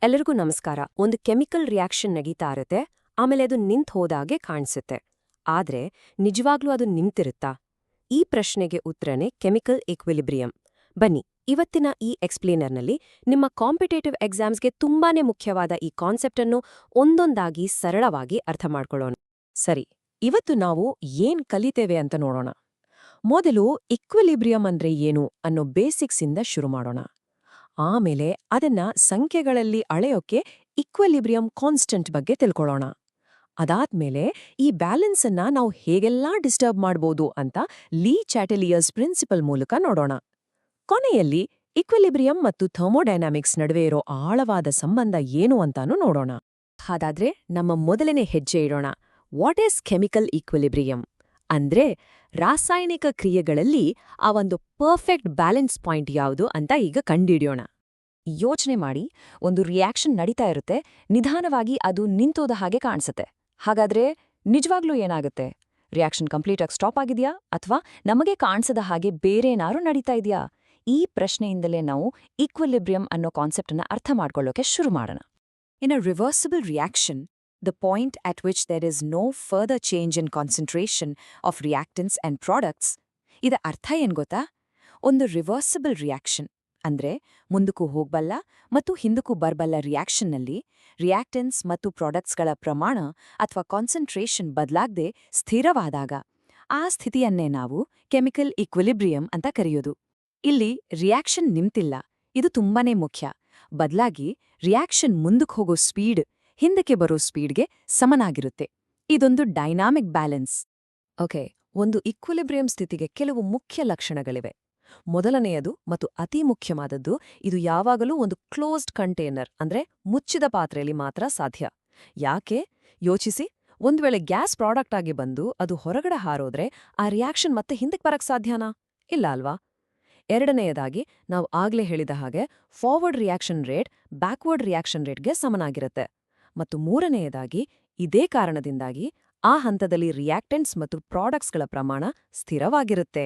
ಎಲ್ಲರಿಗೂ ನಮಸ್ಕಾರ. ಒಂದು ಕೆಮಿಕಲ್ ರಿಯಾಕ್ಷನ್ ನಡೀತಾ ಇರುತ್ತೆ, ಆಮೇಲೆ ಅದು ನಿಂತ್ ಹೋದಾಗೆ ಕಾಣಿಸುತ್ತೆ. ಆದ್ರೆ ನಿಜವಾಗ್ಲೂ ಅದು ನಿಂತಿರುತ್ತಾ? ಈ ಪ್ರಶ್ನೆಗೆ ಉತ್ತರನೇ ಕೆಮಿಕಲ್ ಈಕ್ವಿಲಿಬ್ರಿಯಂ. ಬನ್ನಿ, ಇವತ್ತಿನ ಈ ಎಕ್ಸ್ಪ್ಲೇನರ್ನಲ್ಲಿ ನಿಮ್ಮ ಕಾಂಪಿಟೇಟಿವ್ ಎಕ್ಸಾಮ್ಸ್ಗೆ ತುಂಬಾನೇ ಮುಖ್ಯವಾದ ಈ ಕಾನ್ಸೆಪ್ಟನ್ನು ಒಂದೊಂದಾಗಿ ಸರಳವಾಗಿ ಅರ್ಥ ಮಾಡ್ಕೊಳ್ಳೋಣ. ಸರಿ, ಇವತ್ತು ನಾವು ಏನ್ ಕಲಿತೇವೆ ಅಂತ ನೋಡೋಣ. ಮೊದಲು ಈಕ್ವಿಲಿಬ್ರಿಯಂ ಅಂದ್ರೆ ಏನು ಅನ್ನೋ ಬೇಸಿಕ್ಸಿಂದ ಶುರು ಮಾಡೋಣ. ಆಮೇಲೆ ಅದನ್ನ ಸಂಖ್ಯೆಗಳಲ್ಲಿ ಅಳೆಯೋಕೆ ಈಕ್ವಿಲಿಬ್ರಿಯಂ ಕಾನ್ಸ್ಟೆಂಟ್ ಬಗ್ಗೆ ತಿಳ್ಕೊಳ್ಳೋಣ. ಅದಾದ್ಮೇಲೆ ಈ ಬ್ಯಾಲೆನ್ಸ್ ಅನ್ನ ನಾವು ಹೇಗೆಲ್ಲಾ ಡಿಸ್ಟರ್ಬ್ ಮಾಡ್ಬೋದು ಅಂತ ಲೀ ಚಾಟೆಲಿಯರ್ಸ್ ಪ್ರಿನ್ಸಿಪಲ್ ಮೂಲಕ ನೋಡೋಣ. ಕೊನೆಯಲ್ಲಿ ಈಕ್ವಿಲಿಬ್ರಿಯಂ ಮತ್ತು ಥರ್ಮೋಡೈನಾಮಿಕ್ಸ್ ನಡುವೆ ಇರೋ ಆಳವಾದ ಸಂಬಂಧ ಏನು ಅಂತಾನೂ ನೋಡೋಣ. ಹಾಗಾದ್ರೆ ನಮ್ಮ ಮೊದಲನೇ ಹೆಜ್ಜೆ ಇಡೋಣ. What is chemical equilibrium? ಅಂದ್ರೆ ರಾಸಾಯನಿಕ ಕ್ರಿಯೆಗಳಲ್ಲಿ ಆ ಒಂದು ಪರ್ಫೆಕ್ಟ್ ಬ್ಯಾಲೆನ್ಸ್ ಪಾಯಿಂಟ್ ಯಾವುದು ಅಂತ ಈಗ ಕಂಡುಹಿಡಿಯೋಣ. ಯೋಚನೆ ಮಾಡಿ, ಒಂದು ರಿಯಾಕ್ಷನ್ ನಡೀತಾ ಇರುತ್ತೆ, ನಿಧಾನವಾಗಿ ಅದು ನಿಂತೋದ ಹಾಗೆ ಕಾಣಿಸುತ್ತೆ. ಹಾಗಾದ್ರೆ ನಿಜವಾಗ್ಲೂ ಏನಾಗುತ್ತೆ? ರಿಯಾಕ್ಷನ್ ಕಂಪ್ಲೀಟಾಗಿ ಸ್ಟಾಪ್ ಆಗಿದೆಯಾ ಅಥವಾ ನಮಗೆ ಕಾಣಿಸದ ಹಾಗೆ ಬೇರೇನಾರು ನಡೀತಾ ಇದೆಯಾ? ಈ ಪ್ರಶ್ನೆಯಿಂದಲೇ ನಾವು ಈಕ್ವಿಲಿಬ್ರಿಯಂ ಅನ್ನೋ ಕಾನ್ಸೆಪ್ಟನ್ನ ಅರ್ಥ ಮಾಡ್ಕೊಳ್ಳೋಕೆ ಶುರು ಮಾಡೋಣ. In a reversible reaction, the point at which there is no further change in concentration of reactants and products, ಇದರ ಅರ್ಥ ಏನ್ ಗೊತ್ತಾ? ಒಂದು ರಿವರ್ಸಿಬಲ್ ರಿಯಾಕ್ಷನ್ ಅಂದ್ರೆ ಮುಂದಕ್ಕೂ ಹೋಗ್ಬಲ್ಲ ಮತ್ತು ಹಿಂದಕ್ಕೂ ಬರ್ಬಲ್ಲ ರಿಯಾಕ್ಷನ್ನಲ್ಲಿ ರಿಯಾಕ್ಟೆನ್ಸ್ ಮತ್ತು ಪ್ರಾಡಕ್ಟ್ಸ್ಗಳ ಪ್ರಮಾಣ ಅಥವಾ ಕಾನ್ಸಂಟ್ರೇಷನ್ ಬದಲಾಗದೆ ಸ್ಥಿರವಾದಾಗ ಆ ಸ್ಥಿತಿಯನ್ನೇ ನಾವು ಕೆಮಿಕಲ್ ಈಕ್ವಿಲಿಬ್ರಿಯಂ ಅಂತ ಕರೆಯೋದು. ಇಲ್ಲಿ ರಿಯಾಕ್ಷನ್ ನಿಂತಿಲ್ಲ, ಇದು ತುಂಬಾನೇ ಮುಖ್ಯ. ಬದಲಾಗಿ ರಿಯಾಕ್ಷನ್ ಮುಂದಕ್ಕೆ ಹೋಗೋ ಸ್ಪೀಡ್ ಹಿಂದಕ್ಕೆ ಬರೋ ಸ್ಪೀಡ್ಗೆ ಸಮನಾಗಿರುತ್ತೆ. ಇದೊಂದು ಡೈನಾಮಿಕ್ ಬ್ಯಾಲೆನ್ಸ್. ಓಕೆ, ಒಂದು ಈಕ್ವಿಲಿಬ್ರಿಯಂ ಸ್ಥಿತಿಗೆ ಕೆಲವು ಮುಖ್ಯ ಲಕ್ಷಣಗಳಿವೆ. ಮೊದಲನೆಯದು ಮತ್ತು ಅತಿ ಮುಖ್ಯವಾದದ್ದು, ಇದು ಯಾವಾಗಲೂ ಒಂದು ಕ್ಲೋಸ್ಡ್ ಕಂಟೈನರ್ ಅಂದ್ರೆ ಮುಚ್ಚಿದ ಪಾತ್ರೆಯಲ್ಲಿ ಮಾತ್ರ ಸಾಧ್ಯ. ಯಾಕೆ? ಯೋಚಿಸಿ, ಒಂದ್ ವೇಳೆ ಗ್ಯಾಸ್ ಪ್ರಾಡಕ್ಟ್ ಆಗಿ ಬಂದು ಅದು ಹೊರಗಡೆ ಹಾರೋದ್ರೆ ಆ ರಿಯಾಕ್ಷನ್ ಮತ್ತೆ ಹಿಂದಕ್ಕೆ ಬರಕ್ ಸಾಧ್ಯನಾ? ಇಲ್ಲ ಅಲ್ವಾ? ಎರಡನೆಯದಾಗಿ, ನಾವು ಆಗ್ಲೇ ಹೇಳಿದ ಹಾಗೆ forward reaction rate backward reaction ರೇಟ್ಗೆ ಸಮನಾಗಿರುತ್ತೆ. ಮತ್ತು ಮೂರನೆಯದಾಗಿ, ಇದೇ ಕಾರಣದಿಂದಾಗಿ ಆ ಹಂತದಲ್ಲಿ ರಿಯಾಕ್ಟೆಂಟ್ಸ್ ಮತ್ತು ಪ್ರಾಡಕ್ಟ್ಸ್ಗಳ ಪ್ರಮಾಣ ಸ್ಥಿರವಾಗಿರುತ್ತೆ.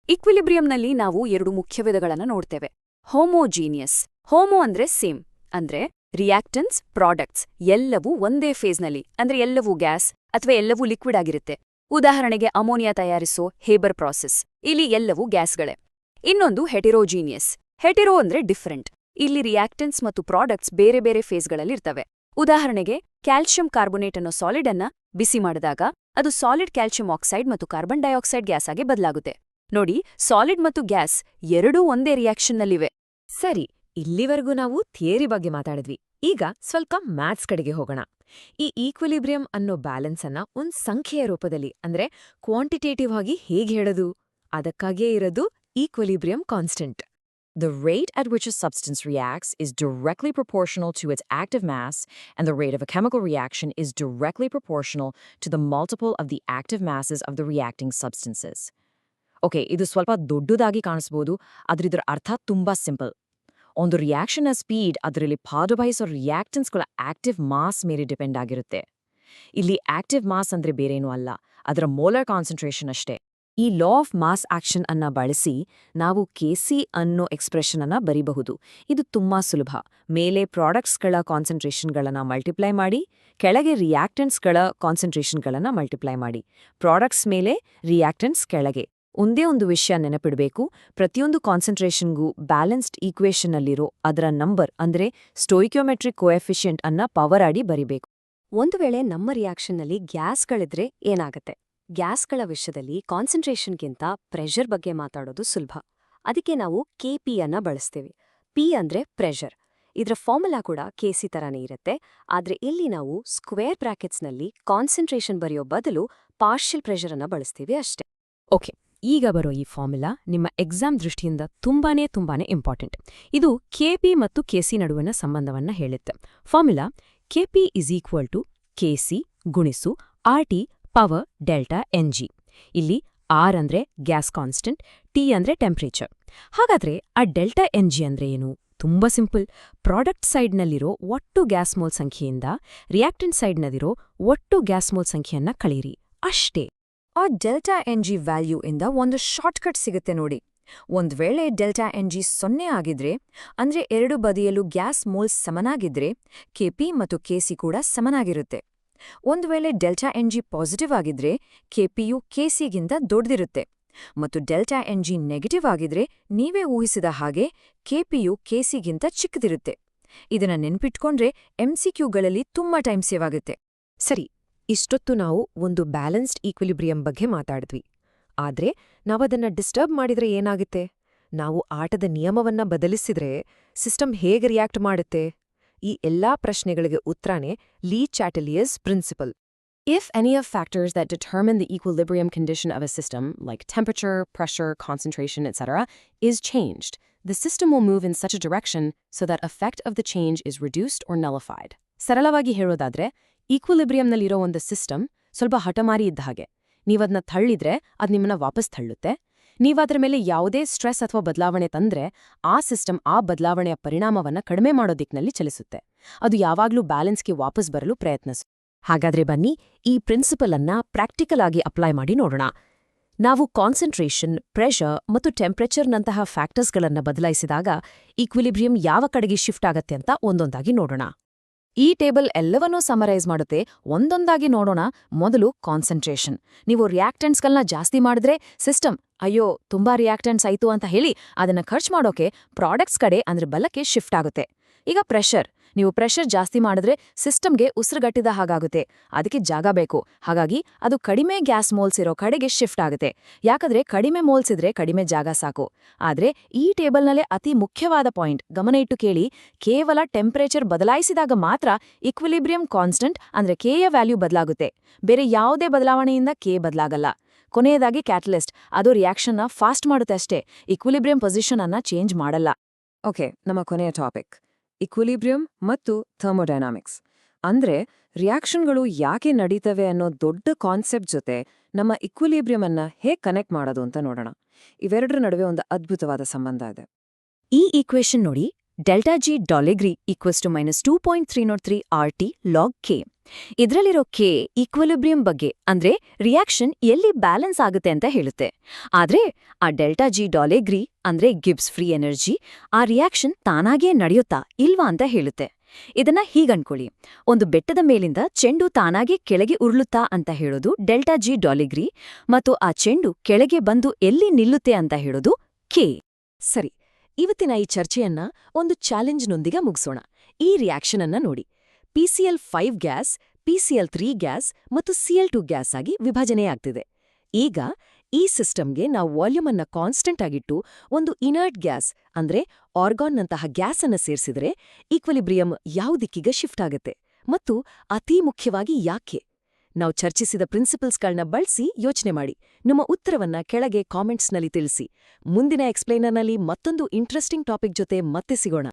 ಈಕ್ವಿಲಿಬ್ರಿಯಂನಲ್ಲಿ ನಾವು ಎರಡು ಮುಖ್ಯ ವಿಧಗಳನ್ನು ನೋಡ್ತೇವೆ. ಹೋಮೋಜೀನಿಯಸ್. ಹೋಮೋ ಅಂದ್ರೆ ಸೇಮ್, ಅಂದ್ರೆ ರಿಯಾಕ್ಟೆಂಟ್ಸ್, ಪ್ರಾಡಕ್ಟ್ಸ್ ಎಲ್ಲವೂ ಒಂದೇ ಫೇಸ್ನಲ್ಲಿ, ಅಂದ್ರೆ ಎಲ್ಲವೂ ಗ್ಯಾಸ್ ಅಥವಾ ಎಲ್ಲವೂ ಲಿಕ್ವಿಡ್ ಆಗಿರುತ್ತೆ. ಉದಾಹರಣೆಗೆ ಅಮೋನಿಯಾ ತಯಾರಿಸೋ ಹೇಬರ್ ಪ್ರಾಸೆಸ್, ಇಲ್ಲಿ ಎಲ್ಲವೂ ಗ್ಯಾಸ್ಗಳೇ. ಇನ್ನೊಂದು ಹೆಟೆರೋಜೀನಿಯಸ್. ಹೆಟೆರೋ ಅಂದ್ರೆ ಡಿಫರೆಂಟ್, ಇಲ್ಲಿ ರಿಯಾಕ್ಟೆಂಟ್ಸ್ ಮತ್ತು ಪ್ರಾಡಕ್ಟ್ಸ್ ಬೇರೆ ಬೇರೆ ಫೇಸ್ಗಳಲ್ಲಿರ್ತವೆ. ಉದಾಹರಣೆಗೆ ಕ್ಯಾಲ್ಸಿಯಂ ಕಾರ್ಬೋನೇಟ್ ಅನ್ನೋ ಸಾಲಿಡ್ ಅನ್ನ ಬಿಸಿ ಮಾಡಿದಾಗ ಅದು ಸಾಲಿಡ್ ಕ್ಯಾಲ್ಸಿಯಂ ಆಕ್ಸೈಡ್ ಮತ್ತು ಕಾರ್ಬನ್ ಡೈಆಕ್ಸೈಡ್ ಗ್ಯಾಸ್ ಆಗಿ ಬದಲಾಗುತ್ತೆ. ನೋಡಿ, ಸಾಲಿಡ್ ಮತ್ತು ಗ್ಯಾಸ್ ಎರಡೂ ಒಂದೇ ರಿಯಾಕ್ಷನ್ನಲ್ಲಿವೆ. ಸರಿ, ಇಲ್ಲಿವರೆಗೂ ನಾವು ಥಿಯರಿ ಬಗ್ಗೆ ಮಾತಾಡಿದ್ವಿ. ಈಗ ಸ್ವಲ್ಪ ಮ್ಯಾಥ್ಸ್ ಕಡೆಗೆ ಹೋಗೋಣ. ಈ ಈಕ್ವಿಲಿಬ್ರಿಯಂ ಅನ್ನೋ ಬ್ಯಾಲೆನ್ಸ್ ಅನ್ನ ಒಂದ್ ಸಂಖ್ಯೆಯ ರೂಪದಲ್ಲಿ ಅಂದ್ರೆ ಕ್ವಾಂಟಿಟೇಟಿವ್ ಆಗಿ ಹೇಗೆ ಹೇಳೋದು? ಅದಕ್ಕಾಗಿಯೇ ಇರೋದು equilibrium constant. The rate at which a substance reacts is directly proportional to its active mass, and the rate of a chemical reaction is directly proportional to the multiple of the active masses of the reacting substances. Okay, ಇದು ಸ್ವಲ್ಪ ದೊಡ್ಡದಾಗಿ ಕಾಣಿಸ್ಬೋದು, ಆದ್ರೆ ಇದರ ಅರ್ಥ ತುಂಬಾ simple. ಒಂದು ರಿಯಾಕ್ಷನ್ನ speed ಅದರಲ್ಲಿ ಭಾಗವಹಿಸೋ ರಿಯಾಕ್ಟೆನ್ಸ್ಗಳ active mass ಮೇಲೆ ಡಿಪೆಂಡ್ ಆಗಿರುತ್ತೆ. ಇಲ್ಲಿ ಆಕ್ಟಿವ್ ಮಾಸ್ ಅಂದ್ರೆ ಬೇರೇನೂ ಅಲ್ಲ, ಅದರ ಮೋಲಾರ್ ಕಾನ್ಸಂಟ್ರೇಷನ್ ಅಷ್ಟೇ. ಈ ಲಾ ಆಫ್ ಮಾಸ್ ಆಕ್ಷನ್ ಅನ್ನ ಬಳಸಿ ನಾವು Kc ಅನ್ನೋ ಎಕ್ಸ್ಪ್ರೆಷನ್ ಅನ್ನ ಬರೀಬಹುದು. ಇದು ತುಂಬಾ ಸುಲಭ. ಮೇಲೆ ಪ್ರಾಡಕ್ಟ್ಸ್ಗಳ ಕಾನ್ಸಂಟ್ರೇಷನ್ಗಳನ್ನ ಮಲ್ಟಿಪ್ಲೈ ಮಾಡಿ, ಕೆಳಗೆ ರಿಯಾಕ್ಟೆಂಟ್ಸ್ಗಳ ಕಾನ್ಸಂಟ್ರೇಷನ್ಗಳನ್ನ ಮಲ್ಟಿಪ್ಲೈ ಮಾಡಿ. ಪ್ರಾಡಕ್ಟ್ಸ್ ಮೇಲೆ, ರಿಯಾಕ್ಟೆಂಟ್ಸ್ ಕೆಳಗೆ. ಒಂದೇ ಒಂದು ವಿಷಯ ನೆನಪಿಡಬೇಕು, ಪ್ರತಿಯೊಂದು ಕಾನ್ಸಂಟ್ರೇಷನ್ಗೂ ಬ್ಯಾಲೆನ್ಸ್ಡ್ ಈಕ್ವೇಷನ್ನಲ್ಲಿರೋ ಅದರ ನಂಬರ್ ಅಂದ್ರೆ ಸ್ಟೋಯಿಕ್ಯೋಮೆಟ್ರಿಕ್ ಕೋಎಫಿಷಿಯಂಟ್ ಅನ್ನ ಪವರ್ ಆಡಿ ಬರಿಬೇಕು. ಒಂದು ವೇಳೆ ನಮ್ಮ ರಿಯಾಕ್ಷನ್ನಲ್ಲಿ ಗ್ಯಾಸ್ಗಳಿದ್ರೆ ಏನಾಗತ್ತೆ? ಗ್ಯಾಸ್ಗಳ ವಿಷಯದಲ್ಲಿ ಕಾನ್ಸಂಟ್ರೇಷನ್ಗಿಂತ ಪ್ರೆಷರ್ ಬಗ್ಗೆ ಮಾತಾಡೋದು ಸುಲಭ. ಅದಕ್ಕೆ ನಾವು Kp ಅನ್ನ ಬಳಸ್ತೇವೆ. P ಅಂದ್ರೆ ಪ್ರೆಷರ್. ಇದರ ಫಾರ್ಮುಲಾ ಕೂಡ Kc ತರಾನೇ ಇರುತ್ತೆ, ಆದ್ರೆ ಇಲ್ಲಿ ನಾವು ಸ್ಕ್ವೇರ್ ಬ್ರಾಕೆಟ್ಸ್ನಲ್ಲಿ ಕಾನ್ಸಂಟ್ರೇಷನ್ ಬರೆಯೋ ಬದಲು ಪಾರ್ಷಿಯಲ್ ಪ್ರೆಷರ್ ಅನ್ನ ಬಳಸ್ತೀವಿ ಅಷ್ಟೇ. ಓಕೆ, ಈಗ ಬರೋ ಈ ಫಾರ್ಮುಲಾ ನಿಮ್ಮ ಎಕ್ಸಾಮ್ ದೃಷ್ಟಿಯಿಂದ ತುಂಬಾನೇ ಇಂಪಾರ್ಟೆಂಟ್. ಇದು Kp ಮತ್ತು Kc ನಡುವಿನ ಸಂಬಂಧವನ್ನ ಹೇಳುತ್ತೆ. ಫಾರ್ಮುಲಾ Kp = Kc ಗುಣಿಸು RT ಪವರ್ ಡೆಲ್ಟಾ Ng. ಇಲ್ಲಿ R ಅಂದ್ರೆ ಗ್ಯಾಸ್ ಕಾನ್ಸ್ಟೆಂಟ್, T ಅಂದ್ರೆ ಟೆಂಪರೇಚರ್. ಹಾಗಾದ್ರೆ ಆ ಡೆಲ್ಟಾ Ng ಅಂದ್ರೆ ಏನು? ತುಂಬಾ ಸಿಂಪಲ್. ಪ್ರಾಡಕ್ಟ್ ಸೈಡ್ನಲ್ಲಿರೋ ಒಟ್ಟು ಗ್ಯಾಸ್ ಮೋಲ್ ಸಂಖ್ಯೆಯಿಂದ ರಿಯಾಕ್ಟೆಂಟ್ ಸೈಡ್ನಲ್ಲಿರೋ ಒಟ್ಟು ಗ್ಯಾಸ್ ಮೋಲ್ ಸಂಖ್ಯೆಯನ್ನ ಕಳೀರಿ, ಅಷ್ಟೇ. ಆ ಡೆಲ್ಟಾ Ng ವ್ಯಾಲ್ಯೂ ಇಂದ ಒಂದು ಶಾರ್ಟ್ಕಟ್ ಸಿಗುತ್ತೆ ನೋಡಿ. ಒಂದ್ವೇಳೆ ಡೆಲ್ಟಾ ಎನ್ಜಿ 0 ಆಗಿದ್ರೆ, ಅಂದ್ರೆ ಎರಡು ಬದಿಯಲ್ಲೂ ಗ್ಯಾಸ್ ಮೋಲ್ಸ್ ಸಮನಾಗಿದ್ರೆ, ಕೆಪಿ ಮತ್ತು ಕೆಸಿ ಕೂಡ ಸಮನಾಗಿರುತ್ತೆ. ಒಂದು ವೇಳೆ ಡೆಲ್ಟಾ ಎನ್ಜಿ ಪಾಸಿಟಿವ್ ಆಗಿದ್ರೆ, ಕೆಪಿಯು ಕೆಸಿಗಿಂತ ದೊಡ್ಡದಿರುತ್ತೆ. ಮತ್ತು ಡೆಲ್ಟಾ ಎನ್ಜಿ ನೆಗೆಟಿವ್ ಆಗಿದ್ರೆ, ನೀವೇ ಊಹಿಸಿದ ಹಾಗೆ ಕೆಪಿಯು ಕೆಸಿಗಿಂತ ಚಿಕ್ಕದಿರುತ್ತೆ. ಇದನ್ನ ನೆನ್ಪಿಟ್ಕೊಂಡ್ರೆ ಎಂಸಿಕ್ಯೂಗಳಲ್ಲಿ ತುಂಬಾ ಟೈಮ್ ಸೇವ್ ಆಗುತ್ತೆ. ಸರಿ, ಇಷ್ಟೊತ್ತು ನಾವು ಒಂದು ಬ್ಯಾಲೆನ್ಸ್ಡ್ ಈಕ್ವಿಲಿಬ್ರಿಯಂ ಬಗ್ಗೆ ಮಾತಾಡಿದ್ವಿ. ಆದ್ರೆ ನಾವದನ್ನ ಡಿಸ್ಟರ್ಬ್ ಮಾಡಿದ್ರೆ ಏನಾಗುತ್ತೆ? ನಾವು ಆಟದ ನಿಯಮವನ್ನ ಬದಲಿಸಿದ್ರೆ ಸಿಸ್ಟಮ್ ಹೇಗೆ ರಿಯಾಕ್ಟ್ ಮಾಡುತ್ತೆ? ಈ ಎಲ್ಲಾ ಪ್ರಶ್ನೆಗಳಿಗೆ ಉತ್ತರನೇ ಲೀ ಚಾಟೆಲಿಯರ್ಸ್ principal. If any of factors that determine the equilibrium condition of a system, like temperature, pressure, concentration, etc., is changed, the system will move in such a direction so that effect of the change is reduced or nullified. ಸರಳವಾಗಿ ಹೇಳೋದಾದ್ರೆ, ಈಕ್ವಿಲಿಬ್ರಿಯಂನಲ್ಲಿರೋ ಒಂದು system ಸ್ವಲ್ಪ ಹಠಮಾರಿ ಇದ್ದ ಹಾಗೆ. ನೀವದನ್ನ ತಳ್ಳಿದ್ರೆ ಅದು ನಿಮ್ಮನ್ನ ವಾಪಸ್ ತಳ್ಳುತ್ತೆ. ನೀವದ್ರ ಮೇಲೆ ಯಾವುದೇ ಸ್ಟ್ರೆಸ್ ಅಥವಾ ಬದಲಾವಣೆ ತಂದ್ರೆ ಆ ಸಿಸ್ಟಮ್ ಆ ಬದಲಾವಣೆಯ ಪರಿಣಾಮವನ್ನ ಕಡಿಮೆ ಮಾಡೋ ದಿಕ್ಕಿನಲ್ಲಿ ಚಲಿಸುತ್ತೆ. ಅದು ಯಾವಾಗ್ಲೂ ಬ್ಯಾಲೆನ್ಸ್ಗೆ ವಾಪಸ್ ಬರಲು ಪ್ರಯತ್ನಿಸುತ್ತೆ. ಹಾಗಾದ್ರೆ ಬನ್ನಿ, ಈ ಪ್ರಿನ್ಸಿಪಲ್ ಅನ್ನ ಪ್ರಾಕ್ಟಿಕಲ್ ಆಗಿ ಅಪ್ಲೈ ಮಾಡಿ ನೋಡೋಣ. ನಾವು ಕಾನ್ಸಂಟ್ರೇಷನ್, ಪ್ರೆಷರ್ ಮತ್ತು ಟೆಂಪರೇಚರ್ನಂತಹ ಫ್ಯಾಕ್ಟರ್ಸ್ಗಳನ್ನ ಬದಲಾಯಿಸಿದಾಗ ಈಕ್ವಿಲಿಬ್ರಿಯಂ ಯಾವ ಕಡೆಗೆ ಶಿಫ್ಟ್ ಆಗತ್ತೆ ಅಂತ ಒಂದೊಂದಾಗಿ ನೋಡೋಣ. ಈ ಟೇಬಲ್ ಎಲ್ಲವನ್ನೂ ಸಮರೈಸ್ ಮಾಡುತ್ತೆ. ಒಂದೊಂದಾಗಿ ನೋಡೋಣ. ಮೊದಲು ಕಾನ್ಸಂಟ್ರೇಷನ್. ನೀವು ರಿಯಾಕ್ಟೆಂಟ್ಸ್ಗಳನ್ನ ಜಾಸ್ತಿ ಮಾಡಿದ್ರೆ ಸಿಸ್ಟಮ್ ಅಯ್ಯೋ ತುಂಬಾ ರಿಯಾಕ್ಟೆಂಟ್ಸ್ ಆಯ್ತು ಅಂತ ಹೇಳಿ ಅದನ್ನ ಖರ್ಚು ಮಾಡೋಕೆ ಪ್ರಾಡಕ್ಟ್ಸ್ ಕಡೆ ಅಂದ್ರೆ ಬಲಕ್ಕೆ ಶಿಫ್ಟ್ ಆಗುತ್ತೆ. ಈಗ ಪ್ರೆಷರ್. ನೀವು ಪ್ರೆಷರ್ ಜಾಸ್ತಿ ಮಾಡಿದ್ರೆ ಸಿಸ್ಟಮ್ಗೆ ಉಸಿರುಗಟ್ಟಿದ ಹಾಗಾಗುತ್ತೆ. ಅದಕ್ಕೆ ಜಾಗ ಬೇಕು. ಹಾಗಾಗಿ ಅದು ಕಡಿಮೆ ಗ್ಯಾಸ್ ಮೋಲ್ಸ್ ಇರೋ ಕಡೆಗೆ ಶಿಫ್ಟ್ ಆಗುತ್ತೆ. ಯಾಕಂದ್ರೆ ಕಡಿಮೆ ಮೋಲ್ಸ್ ಇದ್ರೆ ಕಡಿಮೆ ಜಾಗ ಸಾಕು. ಆದ್ರೆ ಈ ಟೇಬಲ್ನಲ್ಲೇ ಅತಿ ಮುಖ್ಯವಾದ ಪಾಯಿಂಟ್ ಗಮನ ಇಟ್ಟು ಕೇಳಿ. ಕೇವಲ ಟೆಂಪರೇಚರ್ ಬದಲಾಯಿಸಿದಾಗ ಮಾತ್ರ ಈಕ್ವಿಲಿಬ್ರಿಯಂ ಕಾನ್ಸ್ಟೆಂಟ್ ಅಂದ್ರೆ ಕೆಯ ವ್ಯಾಲ್ಯೂ ಬದಲಾಗುತ್ತೆ. ಬೇರೆ ಯಾವುದೇ ಬದಲಾವಣೆಯಿಂದ ಕೆ ಬದಲಾಗಲ್ಲ. ಕೊನೆಯದಾಗಿ ಕ್ಯಾಟಲಿಸ್ಟ್. ಅದು ರಿಯಾಕ್ಷನ್ನ ಫಾಸ್ಟ್ ಮಾಡುತ್ತೆ ಅಷ್ಟೇ. ಈಕ್ವಿಲಿಬ್ರಿಯಂ ಪೊಸಿಷನ್ ಅನ್ನ ಚೇಂಜ್ ಮಾಡಲ್ಲ. ಓಕೆ, ನಮ್ಮ ಕೊನೆಯ ಟಾಪಿಕ್ ಈಕ್ವಿಲಿಬ್ರಿಯಂ ಮತ್ತು ಥರ್ಮೋಡೈನಾಮಿಕ್ಸ್. ಅಂದ್ರೆ ರಿಯಾಕ್ಷನ್ಗಳು ಯಾಕೆ ನಡೀತವೆ ಅನ್ನೋ ದೊಡ್ಡ ಕಾನ್ಸೆಪ್ಟ್ ಜೊತೆ ನಮ್ಮ ಈಕ್ವಿಲಿಬ್ರಿಯಂ ಅನ್ನ ಹೇಗೆ ಕನೆಕ್ಟ್ ಮಾಡೋದು ಅಂತ ನೋಡೋಣ. ಇವೆರಡರ ನಡುವೆ ಒಂದು ಅದ್ಭುತವಾದ ಸಂಬಂಧ ಇದೆ. ಈ ಈಕ್ವೇಶನ್ ನೋಡಿ. ಡೆಲ್ಟಾ ಜಿ ಡಾಲೆಗ್ರಿ equals to -2.303 RT log K. ಇದ್ರಲ್ಲಿರೋ ಕೆ ಈಕ್ವಿಲಿಬ್ರಿಯಂ ಬಗ್ಗೆ ಅಂದ್ರೆ ರಿಯಾಕ್ಷನ್ ಎಲ್ಲಿ ಬ್ಯಾಲೆನ್ಸ್ ಆಗುತ್ತೆ ಅಂತ ಹೇಳುತ್ತೆ. ಆದ್ರೆ ಆ ಡೆಲ್ಟಾ ಜಿ ಡಾಲೆಗ್ರಿ ಅಂದ್ರೆ ಗಿಬ್ಸ್ ಫ್ರೀ ಎನರ್ಜಿ ಆ ರಿಯಾಕ್ಷನ್ ತಾನಾಗೇ ನಡೆಯುತ್ತಾ ಇಲ್ವಾ ಅಂತ ಹೇಳುತ್ತೆ. ಇದನ್ನ ಹೀಗನ್ಕೊಳ್ಳಿ. ಒಂದು ಬೆಟ್ಟದ ಮೇಲಿಂದ ಚೆಂಡು ತಾನಾಗೇ ಕೆಳಗೆ ಉರುಳುತ್ತಾ ಅಂತ ಹೇಳೋದು ಡೆಲ್ಟಾ ಜಿ ಡಾಲೆಗ್ರಿ, ಮತ್ತು ಆ ಚೆಂಡು ಕೆಳಗೆ ಬಂದು ಎಲ್ಲಿ ನಿಲ್ಲುತ್ತೆ ಅಂತ ಹೇಳೋದು ಕೆ. ಸರಿ, ಇವತ್ತಿನ ಈ ಚರ್ಚೆಯನ್ನ ಒಂದು ಚಾಲೆಂಜ್ನೊಂದಿಗೆ ಮುಗಿಸೋಣ. ಈ ರಿಯಾಕ್ಷನ್ ಅನ್ನ ನೋಡಿ. PCl5 ಗ್ಯಾಸ್, PCl3 ಗ್ಯಾಸ್ ಮತ್ತು Cl2 ಗ್ಯಾಸ್ ಆಗಿ ವಿಭಜನೆಯಾಗ್ತಿದೆ. ಈಗ ಈ ಸಿಸ್ಟಮ್ಗೆ ನಾವು ವಾಲ್ಯೂಮ್ ಅನ್ನ ಕಾನ್ಸ್ಟೆಂಟ್ ಆಗಿಟ್ಟು ಒಂದು ಇನರ್ಟ್ ಗ್ಯಾಸ್ ಅಂದ್ರೆ ಆರ್ಗಾನ್ನಂತಹ ಗ್ಯಾಸ್ ಅನ್ನ ಸೇರಿಸಿದ್ರೆ ಈಕ್ವಿಲಿಬ್ರಿಯಂ ಯಾವ ದಿಕ್ಕಿಗೆ ಶಿಫ್ಟ್ ಆಗುತ್ತೆ ಮತ್ತು ಅತೀ ಮುಖ್ಯವಾಗಿ ಯಾಕೆ? ನಾವು ಚರ್ಚಿಸಿದ ಪ್ರಿನ್ಸಿಪಲ್ಸ್ಗಳನ್ನ ಬಳಸಿ ಯೋಚನೆ ಮಾಡಿ. ನಿಮ್ಮ ಉತ್ತರವನ್ನ ಕೆಳಗೆ ಕಾಮೆಂಟ್ಸ್ನಲ್ಲಿ ತಿಳಿಸಿ. ಮುಂದಿನ ಎಕ್ಸ್ಪ್ಲೈನರ್ನಲ್ಲಿ ಮತ್ತೊಂದು ಇಂಟ್ರೆಸ್ಟಿಂಗ್ ಟಾಪಿಕ್ ಜೊತೆ ಮತ್ತೆ ಸಿಗೋಣ.